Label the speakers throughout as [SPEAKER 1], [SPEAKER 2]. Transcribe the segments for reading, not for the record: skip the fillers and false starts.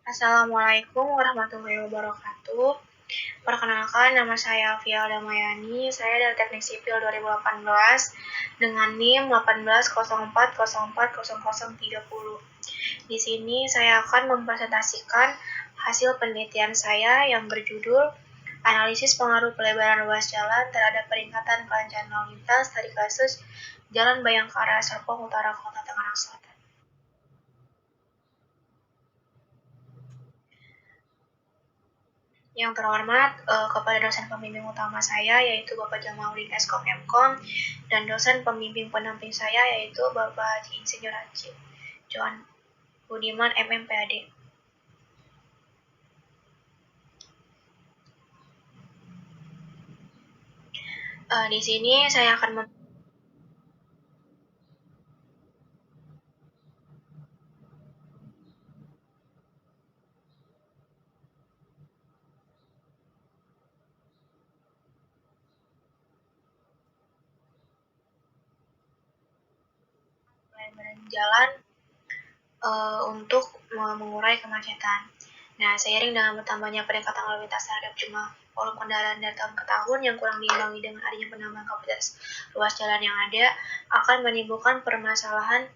[SPEAKER 1] Assalamualaikum warahmatullahi wabarakatuh. Perkenalkan, nama saya Alfia Damayani. Saya dari Teknik Sipil 2018 dengan NIM 1804040030. Di sini saya akan mempresentasikan hasil penelitian saya yang berjudul Analisis Pengaruh Pelebaran Ruas Jalan terhadap Peningkatan Kelancaran Lalu Lintas dari kasus Jalan Bayangkara Serpong Utara Kota Tangerang Selatan. Yang terhormat kepada dosen pembimbing utama saya yaitu Bapak Jamaluddin Eskom Mkom dan dosen pembimbing pendamping saya yaitu Bapak Haji Insinyur Haji Johan Budiman MMPAD. Di sini saya akan pelebaran jalan untuk mengurai kemacetan. Nah, seiring dengan bertambahnya peningkatan lalu lintas terhadap jumlah volume kendaraan dari tahun ke tahun yang kurang diimbangi dengan adanya penambahan kapasitas ruas jalan yang ada, akan menimbulkan permasalahan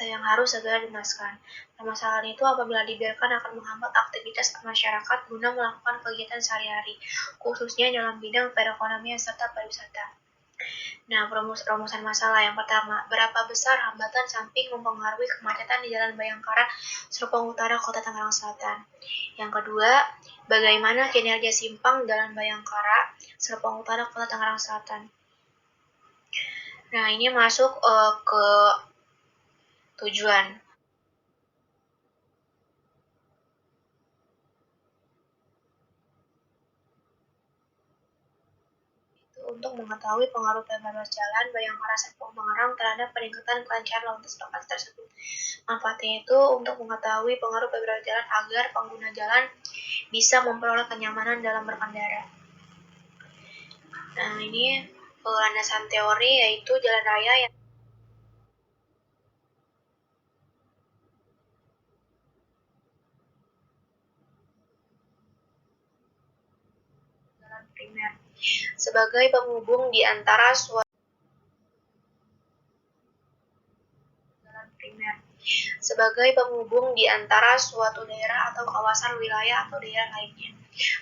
[SPEAKER 1] yang harus segera dituntaskan. Permasalahan itu apabila dibiarkan akan menghambat aktivitas masyarakat guna melakukan kegiatan sehari-hari, khususnya dalam bidang perekonomian serta pariwisata. Nah, rumusan masalah yang pertama, berapa besar hambatan samping mempengaruhi kemacetan di Jalan Bayangkara, Serpong Utara, Kota Tangerang Selatan. Yang kedua, bagaimana kinerja simpang Jalan Bayangkara, Serpong Utara, Kota Tangerang Selatan. Nah, ini masuk ke tujuan. Untuk mengetahui pengaruh pelebaran ruas jalan Bayangkara Serpong Tangerang terhadap peningkatan kelancaran lalu lintas lokasi tersebut. Manfaatnya itu untuk mengetahui pengaruh pelebaran jalan agar pengguna jalan bisa memperoleh kenyamanan dalam berkendara. Nah, ini landasan teori yaitu jalan raya yang jalan primer sebagai penghubung di antara suatu daerah atau kawasan wilayah atau daerah lainnya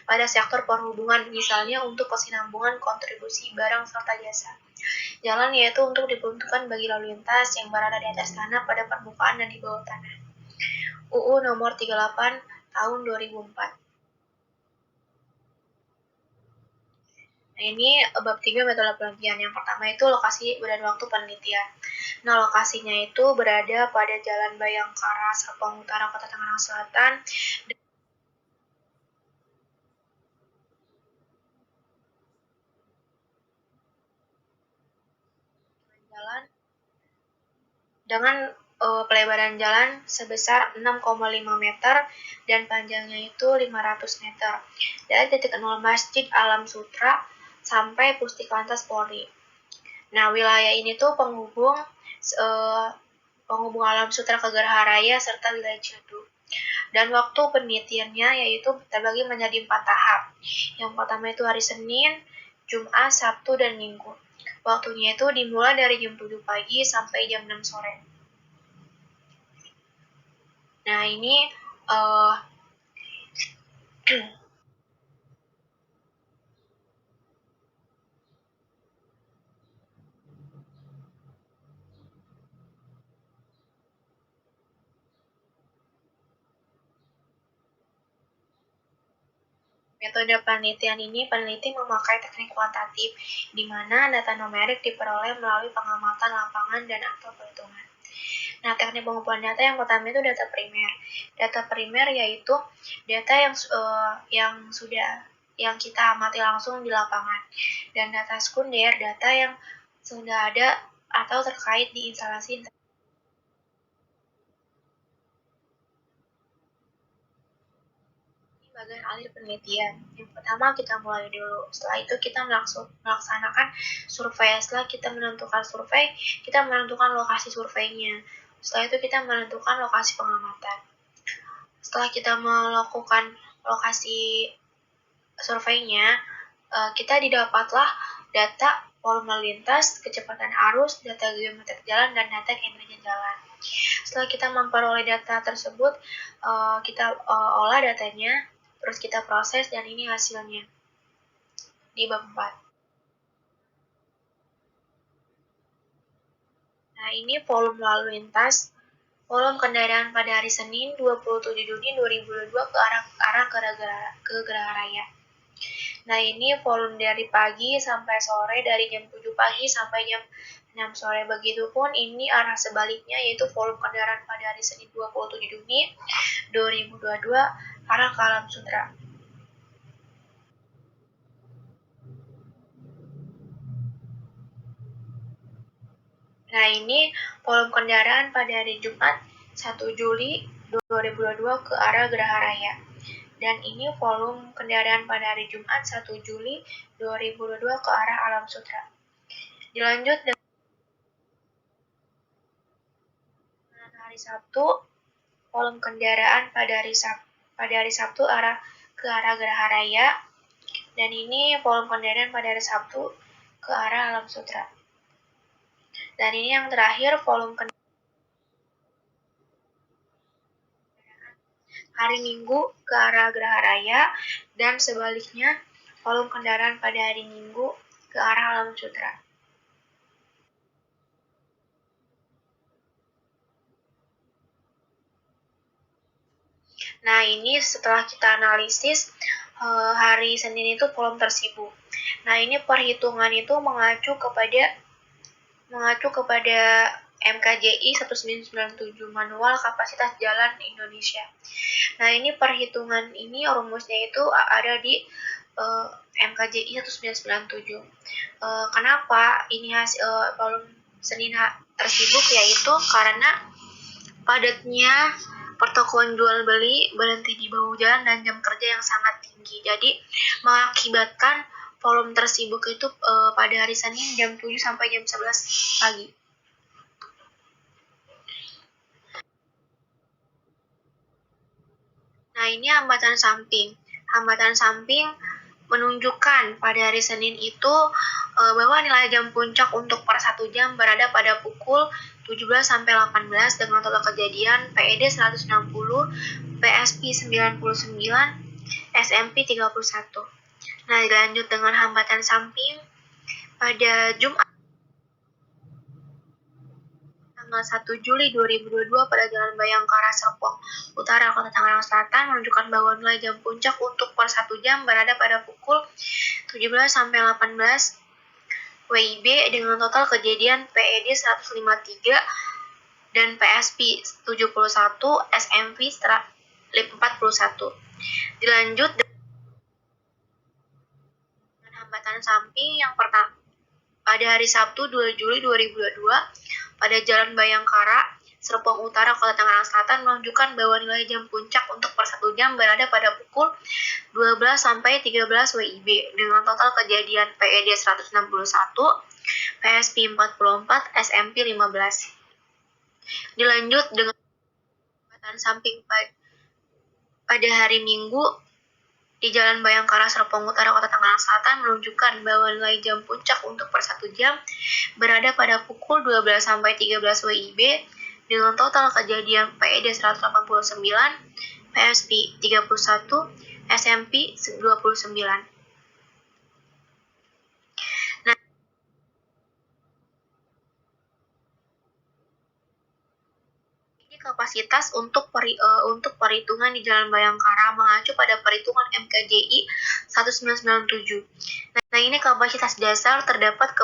[SPEAKER 1] pada sektor perhubungan, misalnya untuk kesinambungan kontribusi barang serta jasa. Jalan yaitu untuk diperuntukkan bagi lalu lintas yang berada di atas tanah, pada permukaan, dan di bawah tanah. UU nomor 38 tahun 2004. Nah, ini bab 3 metode penelitian. Yang pertama itu lokasi dan waktu penelitian. Nah, lokasinya itu berada pada Jalan Bayangkara, Serpong Utara, Kota Tangerang Selatan. Jalan dengan pelebaran jalan sebesar 6,5 meter dan panjangnya itu 500 meter. Dari titik 0 Masjid Alam Sutra sampai Pusdiklantas Polri. Nah, wilayah ini tuh penghubung Alam Sutra ke Geraha Raya serta wilayah Ciledug. Dan waktu penelitiannya yaitu terbagi menjadi 4 tahap. Yang pertama itu hari Senin, Jumat, Sabtu, dan Minggu. Waktunya itu dimulai dari jam 7 pagi sampai jam 6 sore. Nah, ini metode penelitian ini peneliti memakai teknik kuantitatif, di mana data numerik diperoleh melalui pengamatan lapangan dan atau perhitungan. Nah, teknik pengumpulan data yang pertama itu data primer. Data primer yaitu data yang kita amati langsung di lapangan. Dan data sekunder, data yang sudah ada atau terkait di instalasi bagian alir penelitian. Yang pertama kita mulai dulu. Setelah itu kita melaksanakan survei. Setelah kita menentukan survei, kita menentukan lokasi surveinya. Setelah itu kita menentukan lokasi pengamatan. setelah kita melakukan lokasi surveinya, kita didapatlah data volume lalu lintas, kecepatan arus, data geometrik jalan, dan data kinerja jalan. Setelah kita memperoleh data tersebut, kita olah datanya, terus kita proses, dan ini hasilnya di bab 4. Nah, ini volume lalu lintas, volume kendaraan pada hari Senin 27 Juni 2022 ke arah ke Geraha Raya. Nah, ini volume dari pagi sampai sore, dari jam 7 pagi sampai jam 6 sore. Begitupun ini arah sebaliknya, yaitu volume kendaraan pada hari Senin 27 Juni 2022 arah ke Alam Sutera. Nah, ini volume kendaraan pada hari Jumat 1 Juli 2022 ke arah Geraha Raya. Dan ini volume kendaraan pada hari Jumat 1 Juli 2022 ke arah Alam Sutera. Dilanjut dengan hari Sabtu, volume kendaraan pada hari Sabtu ke arah Geraha Raya. Dan ini volume kendaraan pada hari Sabtu ke arah Alam Sutera. Dan ini yang terakhir, volume kendaraan hari Minggu ke arah Geraha Raya, dan sebaliknya volume kendaraan pada hari Minggu ke arah Alam Sutera. Nah, ini setelah kita analisis, hari Senin itu volume tersibuk. Nah, ini perhitungan itu mengacu kepada MKJI 1997, Manual Kapasitas Jalan Indonesia. Nah, ini perhitungan ini rumusnya itu ada di MKJI 1997. Kenapa ini volume Senin tersibuk? Yaitu karena padatnya pertokoan jual beli berhenti di bahu jalan dan jam kerja yang sangat tinggi. Jadi mengakibatkan volume tersibuk itu pada hari Senin jam 7 sampai jam 11 pagi. Nah, ini hambatan samping. Hambatan samping menunjukkan pada hari Senin itu bahwa nilai jam puncak untuk per 1 jam berada pada pukul 17 sampai 18 dengan total kejadian PED 160, PSP 99, SMP 31. Nah, dilanjut dengan hambatan samping pada Jumat tanggal 1 Juli 2022 pada Jalan Bayangkara Serpong Utara Kota Tangerang Selatan menunjukkan bahwa nilai jam puncak untuk per 1 jam berada pada pukul 17 sampai 18 WIB dengan total kejadian PED 153 dan PSP 71, SMP 41. Dilanjut dengan hambatan samping yang pertama pada hari Sabtu 2 Juli 2022 pada Jalan Bayangkara Serpong Utara Kota Tangerang Selatan menunjukkan bahwa nilai jam puncak untuk per 1 jam berada pada pukul 12 sampai 13 WIB dengan total kejadian PED 161, PSP 44, SMP 15. Dilanjut dengan hambatan samping pada hari Minggu di Jalan Bayangkara Serpong Utara Kota Tangerang Selatan menunjukkan bahwa nilai jam puncak untuk per 1 jam berada pada pukul 12 sampai 13 WIB dengan total kejadian PED 189, PSP 31, SMP 29. Nah, ini kapasitas untuk perhitungan di Jalan Bayangkara mengacu pada perhitungan MKJI 1997. Nah, ini kapasitas dasar terdapat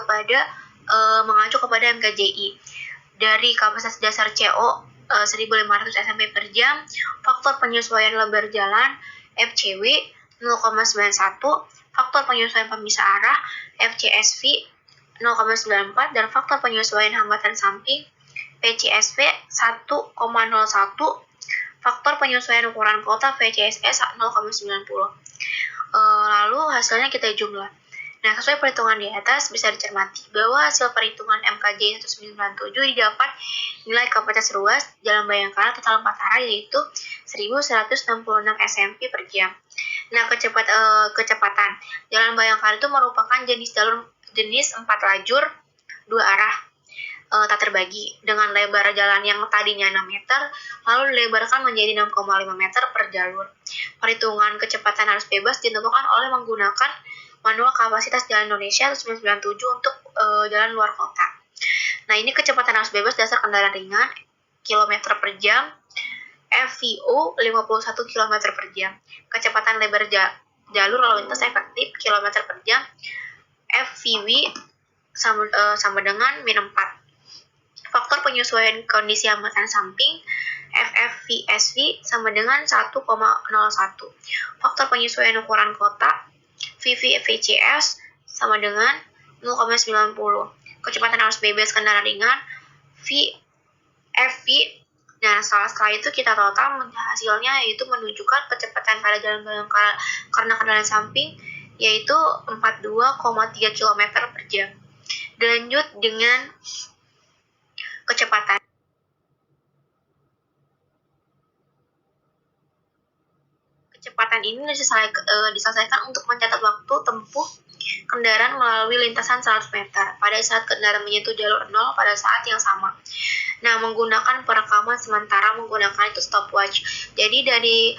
[SPEAKER 1] mengacu kepada MKJI. Dari kapasitas dasar CO 1500 SMP per jam, faktor penyesuaian lebar jalan FCW 0,91, faktor penyesuaian pemisah arah FCSV 0,94, dan faktor penyesuaian hambatan samping PCSV 1,01, faktor penyesuaian ukuran kota VCSS 0,90. Lalu hasilnya kita jumlah. Nah, sesuai perhitungan di atas, bisa dicermati bahwa hasil perhitungan MKJ 1997 didapat nilai kapasitas ruas Jalan Bayangkara total 4 arah yaitu 1166 SMP per jam. Nah, kecepatan Jalan Bayangkara itu merupakan jenis 4 lajur 2 arah tak terbagi dengan lebar jalan yang tadinya 6 meter lalu dilebarkan menjadi 6,5 meter per jalur. Perhitungan kecepatan arus bebas ditentukan oleh menggunakan Manual Kapasitas Jalan Indonesia 1997 untuk jalan luar kota. Nah, ini kecepatan arus bebas dasar kendaraan ringan kilometer per jam, FVO 51 km per jam. Kecepatan lebar jalur lalu lintas efektif kilometer per jam, FVW sama dengan min 4. Faktor penyesuaian kondisi hambatan samping FFVSV sama dengan 1,01. Faktor penyesuaian ukuran kota VVVCS sama dengan 0,90. Kecepatan arus bebas kendaraan ringan VFV. Nah, setelah itu kita total hasilnya yaitu menunjukkan kecepatan pada jalan Bayangkara karena kendaraan samping yaitu 42,3 km per jam. Dilanjut dengan kecepatan. Kecepatan ini diselesaikan untuk mencatat waktu tempuh kendaraan melalui lintasan 100 meter pada saat kendaraan menyentuh jalur 0 pada saat yang sama. Nah, menggunakan perekaman sementara menggunakan itu stopwatch. Jadi dari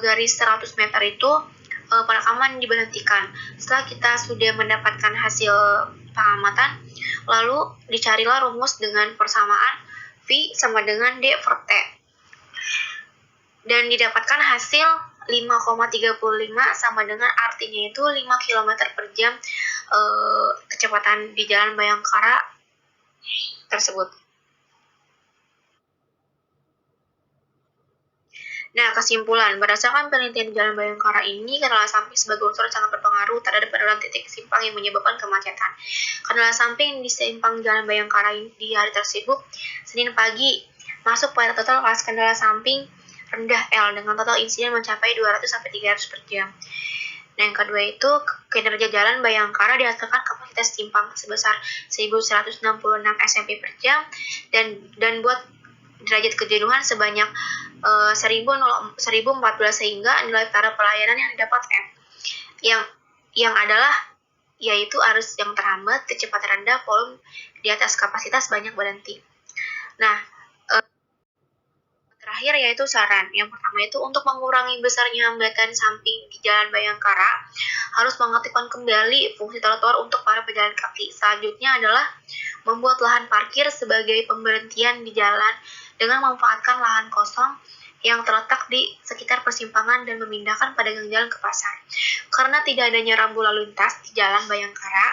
[SPEAKER 1] garis 100 meter itu perekaman diberhentikan. Setelah kita sudah mendapatkan hasil pengamatan, lalu dicarilah rumus dengan persamaan V sama dengan D per T. Dan didapatkan hasil 5,35 sama dengan artinya itu 5 km per jam kecepatan di Jalan Bayangkara tersebut. Nah, kesimpulan, berdasarkan penelitian di Jalan Bayangkara ini, kendala samping sebagai unsur sangat berpengaruh terhadap penurunan titik simpang yang menyebabkan kemacetan. Kendala samping di simpang Jalan Bayangkara di hari tersebut, Senin pagi, masuk pada total kelas kendala samping rendah L dengan total insiden mencapai 200-300 per jam. Nah, yang kedua itu, kinerja Jalan Bayangkara dihasilkan kapasitas simpang sebesar 1166 SMP per jam dan buat derajat kejenuhan sebanyak 1014 sehingga nilai taraf pelayanan yang didapat M yang adalah yaitu arus yang terhambat, kecepatan rendah, volume di atas kapasitas banyak berhenti. Nah, terakhir yaitu saran. Yang pertama itu untuk mengurangi besarnya hambatan samping di Jalan Bayangkara harus mengaktifkan kembali fungsi trotoar untuk para pejalan kaki. Selanjutnya adalah membuat lahan parkir sebagai pemberhentian di jalan dengan memanfaatkan lahan kosong yang terletak di sekitar persimpangan dan memindahkan pedagang jalan ke pasar. Karena tidak adanya rambu lalu lintas di Jalan Bayangkara,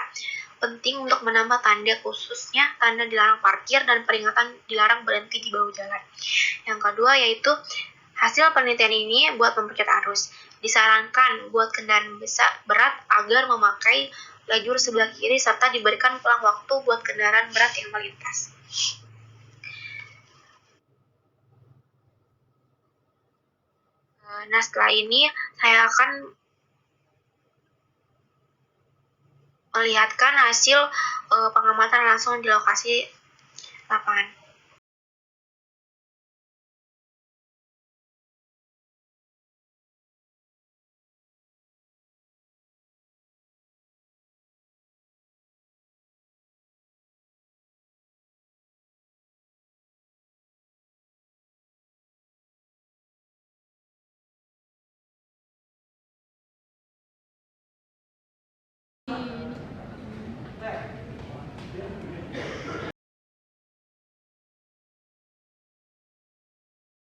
[SPEAKER 1] penting untuk menambah tanda khususnya tanda dilarang parkir dan peringatan dilarang berhenti di bahu jalan. Yang kedua yaitu hasil penelitian ini buat mempercepat arus. Disarankan buat kendaraan berat agar memakai lajur sebelah kiri serta diberikan pelang waktu buat kendaraan berat yang melintas. Nah, setelah ini saya akan melihatkan hasil pengamatan langsung di lokasi lapangan.